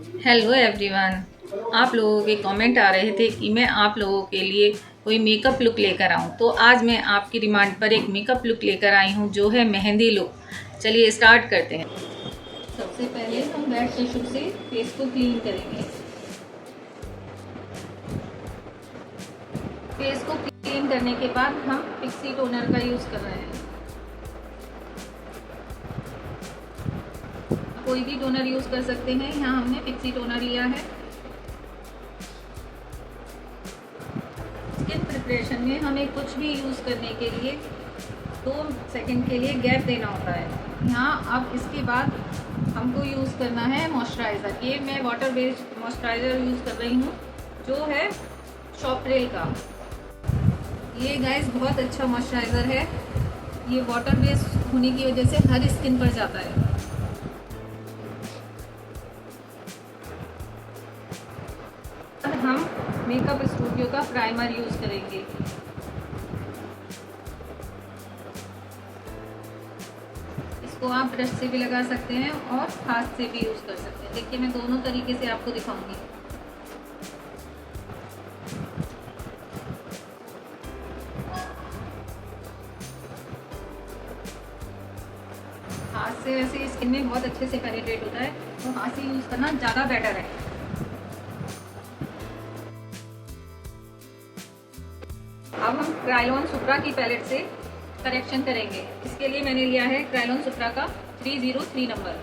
Hello everyone. आप लोगों के कमेंट आ रहे थे कि मैं आप लोगों के लिए कोई मेकअप लुक लेकर आऊं, तो आज मैं आपकी डिमांड पर एक मेकअप लुक लेकर आई हूं जो है मेहंदी लुक। चलिए स्टार्ट करते हैं। सबसे पहले हम वेट टिश्यू से फेस को क्लीन करेंगे। फेस को क्लीन करने के बाद हम पिक्सी टोनर का यूज़ कर रहे हैं। कोई भी टोनर यूज़ कर सकते हैं, यहाँ हमने पिक्सी टोनर लिया है। स्किन प्रिपरेशन में हमें कुछ भी यूज़ करने के लिए 2 सेकंड के लिए गैप देना होता है। यहाँ अब इसके बाद हमको यूज़ करना है मॉइस्चराइज़र। ये मैं वाटर बेस्ड मॉइस्चराइज़र यूज़ कर रही हूँ जो है शॉपरेल का। ये गाइस बहुत अच्छा मॉइस्चराइज़र है। ये वाटर बेस्ड होने की वजह से हर स्किन पर जाता है। अब हम मेकअप स्टूडियो का प्राइमर यूज़ करेंगे। इसको आप ब्रश से भी लगा सकते हैं और हाथ से भी यूज़ कर सकते हैं। देखिए मैं दोनों तरीके से आपको दिखाऊंगी। हाथ से वैसे स्किन में बहुत अच्छे से पेनिट्रेट होता है, तो हाथ से यूज़ करना ज़्यादा बेटर है। अब हम क्रायोन सुप्रा की पैलेट से करेक्शन करेंगे। इसके लिए मैंने लिया है क्रायोन सुप्रा का 303 नंबर।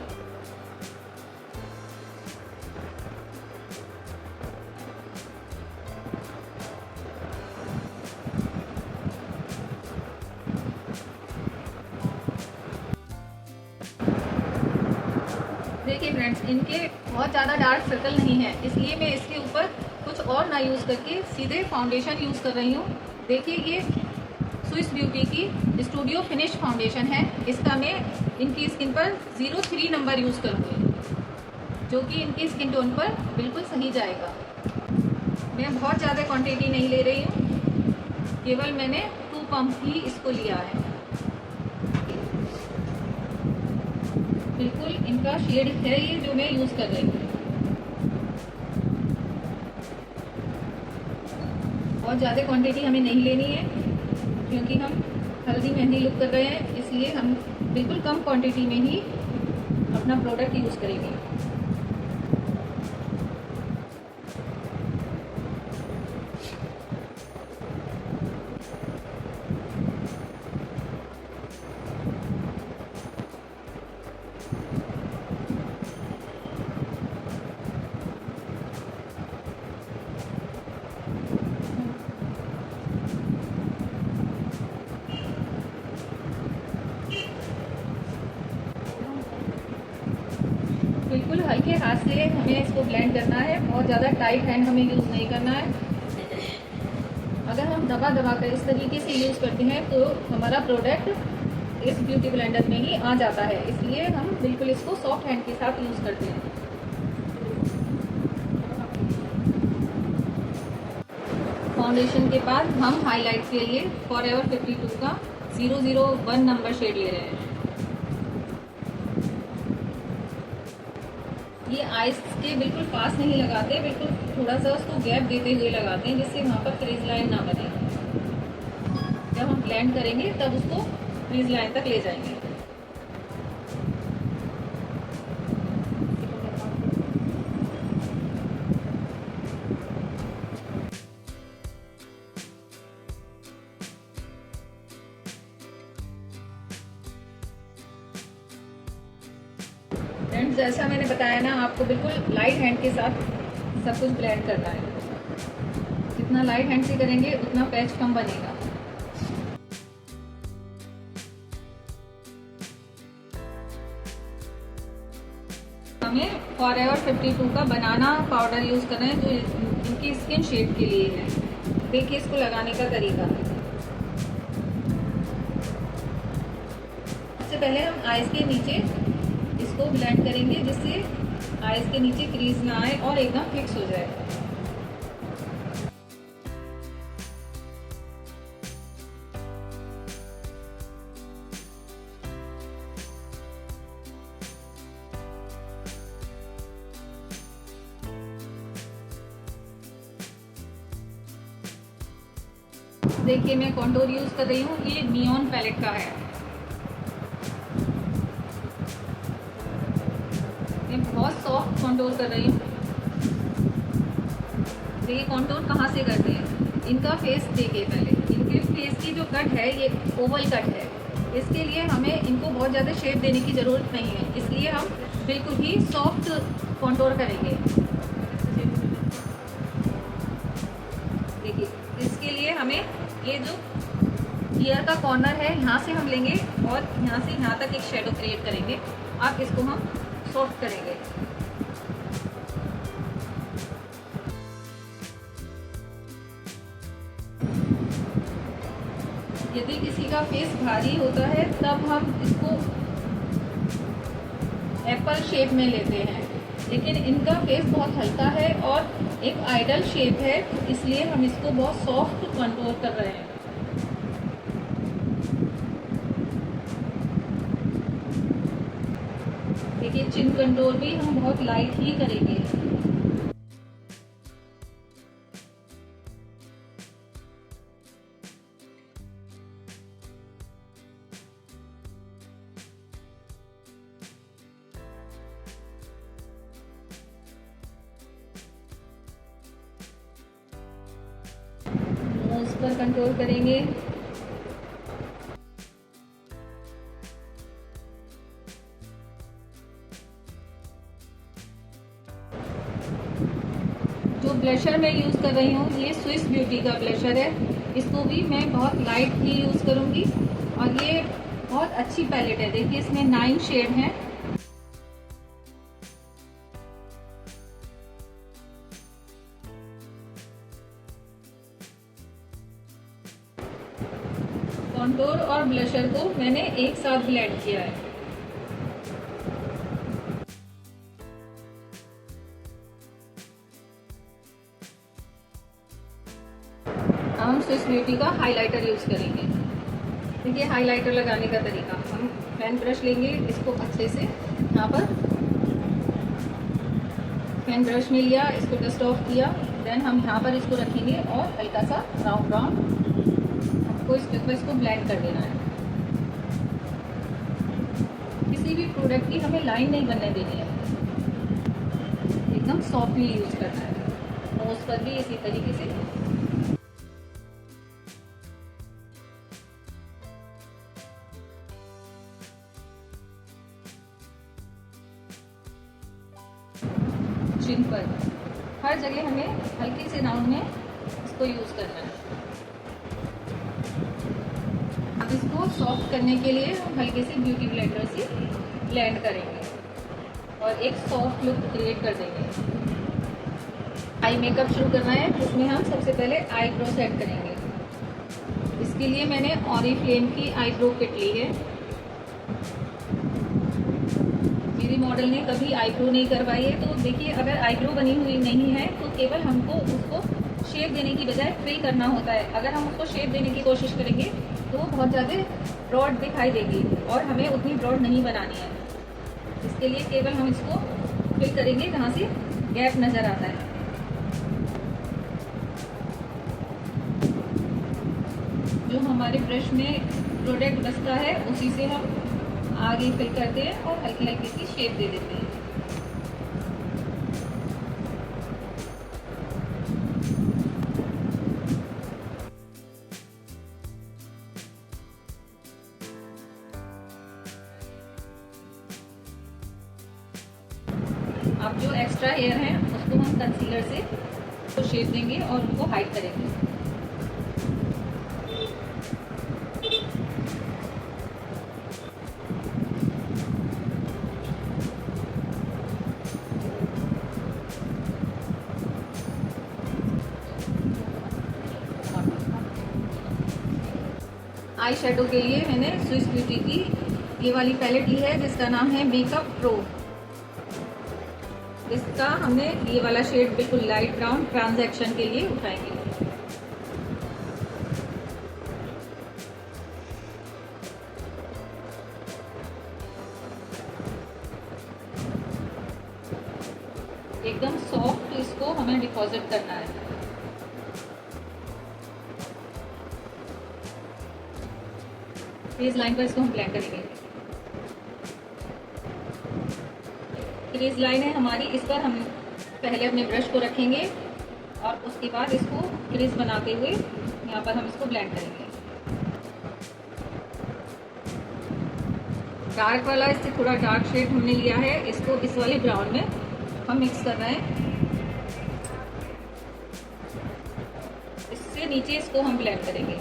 देखिए फ्रेंड्स, इनके बहुत ज़्यादा डार्क सर्कल नहीं है, इसलिए मैं इसके ऊपर कुछ और ना यूज़ करके सीधे फाउंडेशन यूज़ कर रही हूँ। देखिए ये स्विस ब्यूटी की स्टूडियो फिनिश फाउंडेशन है। इसका मैं इनकी स्किन पर 03 नंबर यूज़ करूँगी, जो कि इनकी स्किन टोन पर बिल्कुल सही जाएगा। मैं बहुत ज़्यादा क्वांटिटी नहीं ले रही हूँ, केवल मैंने 2 पंप ही इसको लिया है। बिल्कुल इनका शेड है ये जो मैं यूज़ कर रही हूँ। बहुत ज़्यादा क्वांटिटी हमें नहीं लेनी है, क्योंकि हम हल्दी मेहंदी लुक कर रहे हैं, इसलिए हम बिल्कुल कम क्वांटिटी में ही अपना प्रोडक्ट यूज़ करेंगे। बिल्कुल हल्के हाथ से हमें इसको ब्लेंड करना है, बहुत ज़्यादा टाइट हैंड हमें यूज़ नहीं करना है। अगर हम दबा दबा कर इस तरीके से यूज़ करते हैं तो हमारा प्रोडक्ट इस ब्यूटी ब्लेंडर में ही आ जाता है, इसलिए हम बिल्कुल इसको सॉफ्ट हैंड के साथ यूज़ करते हैं। फाउंडेशन के बाद हम हाईलाइट के लिए फॉरएवर 52 का 001 नंबर शेड ले रहे हैं। ये आइस के बिल्कुल पास नहीं लगाते, बिल्कुल थोड़ा सा उसको गैप देते हुए लगाते हैं, जिससे वहाँ पर क्रीज लाइन ना बने। जब हम ब्लेंड करेंगे तब उसको क्रीज लाइन तक ले जाएंगे। फ्रेंड्स, जैसा मैंने बताया ना, आपको बिल्कुल लाइट हैंड के साथ सब कुछ ब्लेंड करना है। जितना लाइट हैंड से करेंगे उतना पैच कम बनेगा। हमें फॉरएवर 52 का बनाना पाउडर यूज़ करना है, जो इनकी स्किन शेड के लिए है। देखिए इसको लगाने का तरीका। सबसे पहले हम आइज़ के नीचे इसको ब्लेंड करेंगे, जिससे आइज़ के नीचे क्रीज ना आए और एकदम फिक्स हो जाए। देखिए मैं कॉन्टोर यूज़ कर रही हूँ, ये नियॉन पैलेट का है। मैं बहुत सॉफ्ट कॉन्टोर कर रही हूँ। देखिए कॉन्टोर कहाँ से करते हैं, इनका फेस देखिए पहले, इनके फेस की जो कट है ये ओवल कट है। इसके लिए हमें इनको बहुत ज़्यादा शेप देने की ज़रूरत नहीं है, इसलिए हम बिल्कुल ही सॉफ्ट कॉन्टोर करेंगे। देखिए इसके लिए हमें ये जो ईयर का कॉर्नर है यहाँ से हम लेंगे और यहाँ से यहाँ तक एक शेडो क्रिएट करेंगे। अब इसको हम सॉफ्ट करेंगे। यदि किसी का फेस भारी होता है तब हम इसको एप्पल शेप में लेते हैं, लेकिन इनका फेस बहुत हल्का है और एक आइडल शेप है, इसलिए हम इसको बहुत सॉफ्ट कंट्रोल कर रहे हैं। देखिए चिन कंट्रोल भी हम बहुत लाइट ही करेंगे। नोज पर कंट्रोल करेंगे। जो ब्लशर मैं यूज़ कर रही हूँ ये स्विस ब्यूटी का ब्लशर है, इसको भी मैं बहुत लाइट ही यूज़ करूँगी और ये बहुत अच्छी पैलेट है। देखिए इसमें 9 शेड हैं। कॉन्टोर और ब्लशर को मैंने एक साथ ब्लेंड किया है। अब हम स्विस ब्यूटी का हाइलाइटर यूज़ करेंगे। देखिए हाइलाइटर लगाने का तरीका, हम पेन ब्रश लेंगे, इसको अच्छे से यहाँ पर पेन ब्रश में लिया, इसको डस्ट ऑफ किया, देन हम यहाँ पर इसको रखेंगे और हल्का सा राउंड हमको इसको ब्लेंड कर देना है। किसी भी प्रोडक्ट की हमें लाइन नहीं बनने देनी है, एकदम सॉफ्टली यूज़ करना है। नोज पर भी इसी तरीके से। चिन पर हर जगह हमें हल्के से राउंड में इसको यूज़ करना है। अब इसको सॉफ्ट करने के लिए हम हल्के से ब्यूटी ब्लेंडर से ब्लेंड करेंगे और एक सॉफ्ट लुक क्रिएट कर देंगे। आई मेकअप शुरू करना है, जिसमें हम सबसे पहले आईब्रो सेट करेंगे। इसके लिए मैंने ऑरिफ्लेम की आईब्रो किट ली है। मेरी मॉडल ने कभी आईब्रो नहीं करवाई है, तो देखिए अगर आईब्रो बनी हुई नहीं है तो केवल हमको उसको शेप देने की बजाय फिल करना होता है। अगर हम उसको शेप देने की कोशिश करेंगे तो वो बहुत ज़्यादा ब्रॉड दिखाई देगी और हमें उतनी ब्रॉड नहीं बनानी है। इसके लिए केवल हम इसको फिल करेंगे जहाँ से गैप नज़र आता है। जो हमारे ब्रश में प्रोडक्ट बचता है उसी से हम आगे फिल करते हैं और हल्की हल्की सी शेप दे देते हैं। अब जो एक्स्ट्रा हेयर है उसको हम कंसीलर से तो शेप देंगे और उनको हाइड करेंगे। आई शेडो के लिए मैंने स्विस ब्यूटी की ये वाली पैलेट ली है जिसका नाम है मेकअप प्रो। इसका हमने ये वाला शेड बिल्कुल लाइट ब्राउन ट्रांजैक्शन के लिए उठाएंगे। एकदम सॉफ्ट इसको हमें डिपॉजिट करना है। क्रीज लाइन पर इसको हम ब्लेंड करेंगे। क्रीज लाइन है हमारी, इस पर हम पहले अपने ब्रश को रखेंगे और उसके बाद इसको क्रीज बनाते हुए यहाँ पर हम इसको ब्लेंड करेंगे। डार्क वाला इससे थोड़ा डार्क शेड हमने लिया है, इसको इस वाले ब्राउन में हम मिक्स कर रहे हैं। इससे नीचे इसको हम ब्लेंड करेंगे।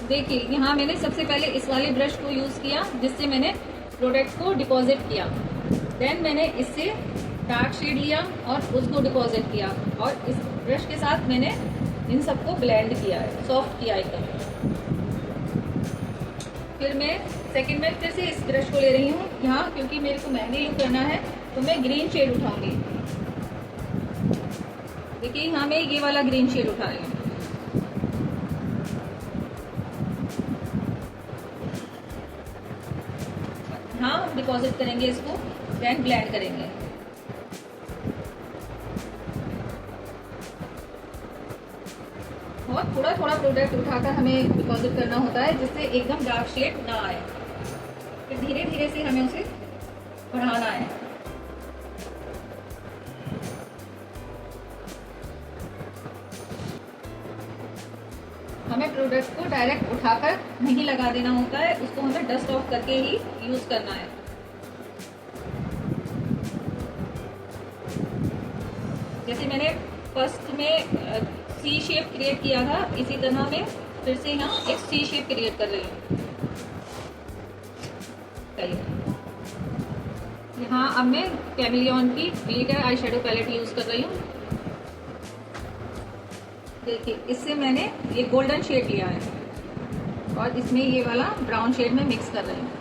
देखिए यहाँ मैंने सबसे पहले इस वाले ब्रश को यूज़ किया जिससे मैंने प्रोडक्ट को डिपॉजिट किया। देन मैंने इससे डार्क शेड लिया और उसको डिपॉजिट किया और इस ब्रश के साथ मैंने इन सबको ब्लेंड किया है, सॉफ्ट किया एकदम। फिर मैं सेकंड में फिर से इस ब्रश को ले रही हूँ यहाँ, क्योंकि मेरे को मेहंदी लुक करना है तो मैं ग्रीन शेड उठाऊंगी। देखिए यहाँ मैं ये वाला ग्रीन शेड उठा रही हूँ। हाँ डिपॉजिट करेंगे इसको, देन ब्लेंड करेंगे। और थोड़ा थोड़ा प्रोडक्ट उठाकर हमें डिपॉजिट करना होता है जिससे एकदम डार्क शेड ना आए। फिर धीरे धीरे से हमें उसे बढ़ाना है। हमें प्रोडक्ट को डायरेक्ट उठाकर नहीं लगा देना होता है, उसको हमें डस्ट ऑफ करके ही यूज करना है। जैसे मैंने फर्स्ट में सी शेप क्रिएट किया था, इसी तरह मैं फिर से यहाँ एक सी शेप क्रिएट कर रही हूँ। यहाँ अब मैं कैमिलियन की glitter eye shadow palette use कर रही हूँ। देखिए इससे मैंने ये गोल्डन शेड लिया है और इसमें ये वाला ब्राउन शेड में मिक्स कर रही हूँ।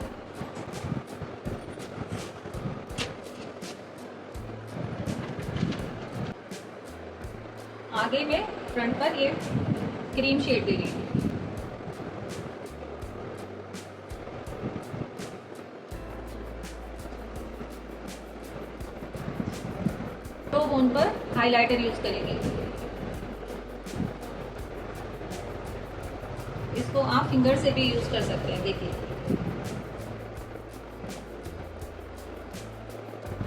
आगे मैं फ्रंट पर ये क्रीम शेड दे रही हूँ। तो बोन पर हाइलाइटर यूज करेंगे। इसको आप फिंगर से भी यूज कर सकते हैं। देखिए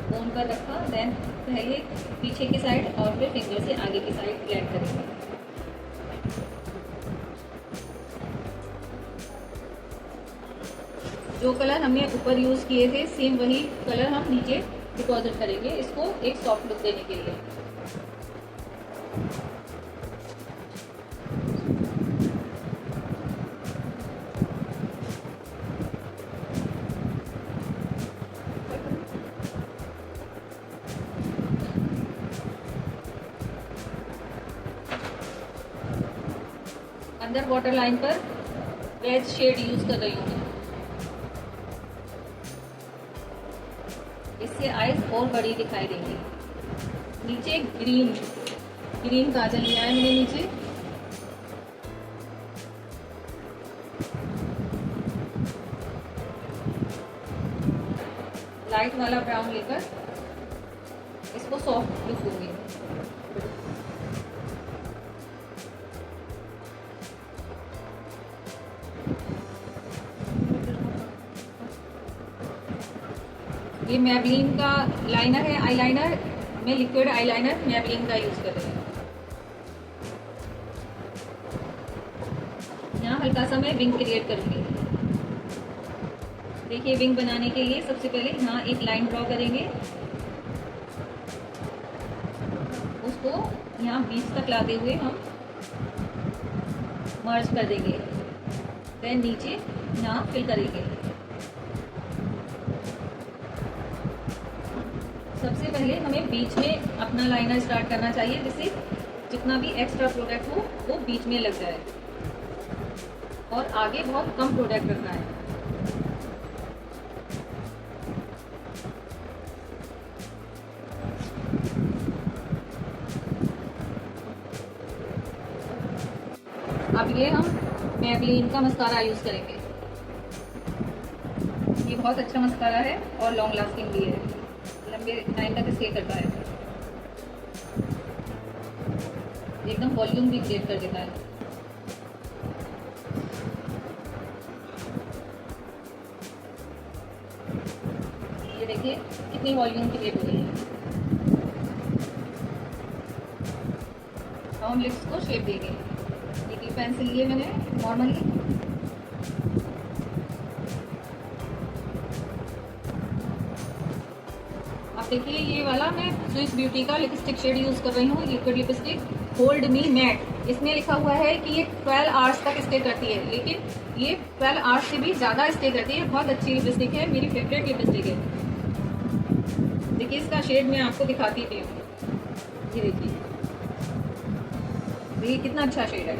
बोन पर रखा, देन पहले पीछे की साइड और फिर फिंगर से आगे की साइड ब्लेंड करेंगे। जो कलर हमने ऊपर यूज किए थे सेम वही कलर हम नीचे डिपॉजिट करेंगे, इसको एक सॉफ्ट लुक देने के लिए। अंदर वाटर लाइन पर रेड शेड यूज कर रही हूँ। इससे आईज और बड़ी दिखाई देंगी। नीचे ग्रीन काजल लिया है मैंने नीचे। लाइट वाला ब्राउन लेकर इसको सॉफ्ट लुक दूंगी। ये मैबलिन का लाइनर है, आईलाइनर। मैं लिक्विड आईलाइनर मैबलिन का यूज कर रही हूँ। यहाँ हल्का सा मैं विंग क्रिएट करूँगी। देखिए विंग बनाने के लिए सबसे पहले यहाँ एक लाइन ड्रॉ करेंगे, उसको यहाँ बीच तक लाते हुए हम मर्ज कर देंगे। देन नीचे यहाँ फिल करेंगे। सबसे पहले हमें बीच में अपना लाइनर स्टार्ट करना चाहिए, जिससे जितना भी एक्स्ट्रा प्रोडक्ट हो वो बीच में लग जाए और आगे बहुत कम प्रोडक्ट रखना है। अब ये हम मैबलिन का मस्कारा यूज करेंगे। ये बहुत अच्छा मस्कारा है और लॉन्ग लास्टिंग भी है, लंबे टाइम तक स्टे करता है। एकदम वॉल्यूम भी क्रिएट कर देता है। ये देखिए कितनी वॉल्यूम क्रिएट हो गई है। हम लिप्स को शेप देंगे। ये पेंसिल लिए मैंने नॉर्मली, आप देखिए ये वाला मैं स्विस ब्यूटी का लिपस्टिक शेड यूज़ कर रही हूँ, liquid lipstick hold me matte. इसमें लिखा हुआ है कि ये 12 आवर्स तक स्टे करती है, लेकिन ये 12 आवर्स से भी ज़्यादा स्टे करती है। बहुत अच्छी लिपस्टिक है, मेरी फेवरेट लिपस्टिक है। देखिए इसका शेड मैं आपको दिखाती भी हूँ। ये देखिए कितना अच्छा शेड है।